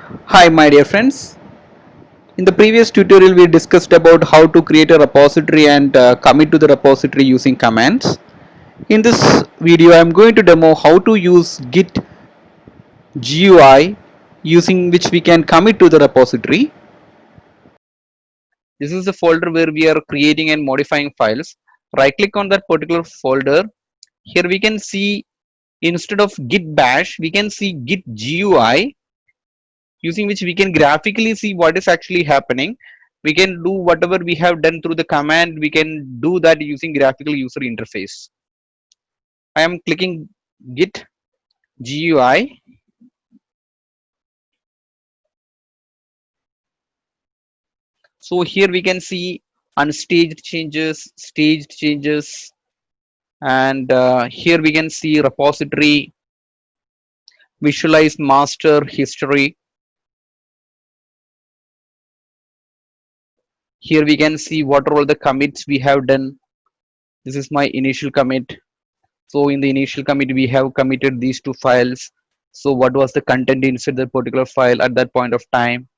Hi my dear friends. In the previous tutorial we discussed about how to create a repository and commit to the repository using commands. In this video I am going to demo how to use git GUI using which we can commit to the repository. This is the folder where we are creating and modifying files. Right click on that particular folder. Here we can see instead of git bash we can see git GUI, using which we can graphically see what is actually happening. We can do whatever we have done through the command, we can do that using graphical user interface. I am clicking git GUI. So here we can see unstaged changes, staged changes, and here we can see repository, visualize master history. Here we can see what are all the commits we have done. This is my initial commit. So in the initial commit, we have committed these two files. So what was the content inside the particular file at that point of time?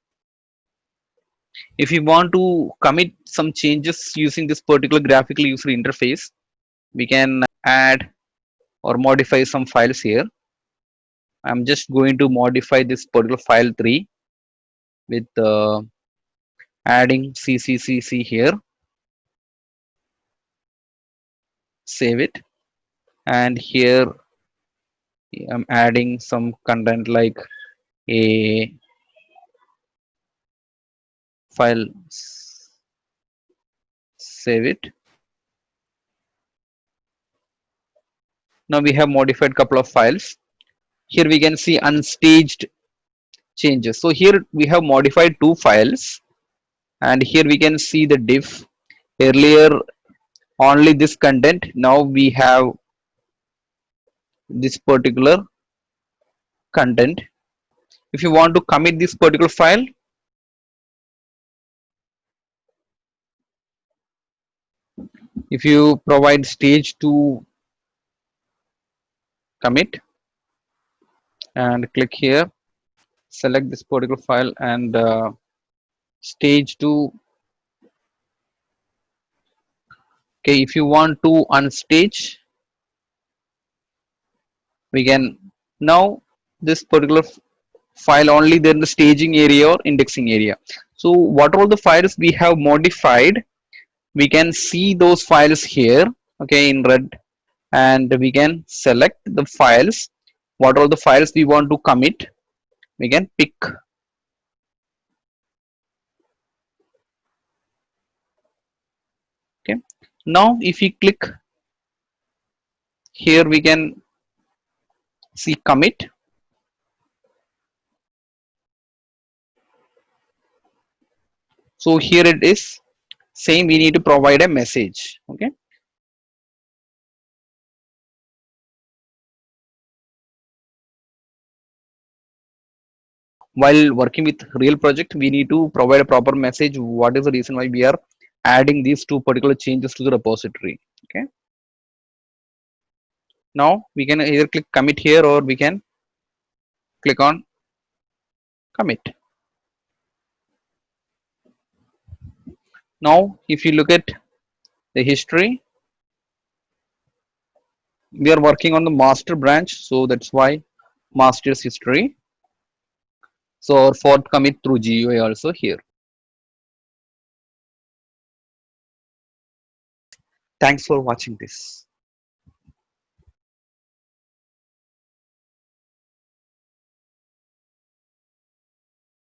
If you want to commit some changes using this particular graphical user interface, we can add or modify some files here. I'm just going to modify this particular file 3 with adding CCCC here. Save it. And here I'm adding some content like a file. Save it. Now we have modified couple of files. Here we can see unstaged changes. So here we have modified two files, and here we can see the diff. Earlier only this content, now we have this particular content. If you want to commit this particular file, if you provide stage to commit and click here, select this particular file and stage to. Okay, if you want to unstage, we can. Now this particular file only there in the staging area or indexing area. So what are all the files we have modified, we can see those files here, okay, in red, and we can select the files. What are the files we want to commit, we can pick. Okay, now if we click here, we can see commit. So here it is saying we need to provide a message. Okay, while working with real project, we need to provide a proper message. What is the reason why we are adding these two particular changes to the repository? Okay, now we can either click commit here or we can click on commit. Now if you look at the history, we are working on the master branch, so that's why master's history. So our fourth commit through GUI also here. Thanks for watching this.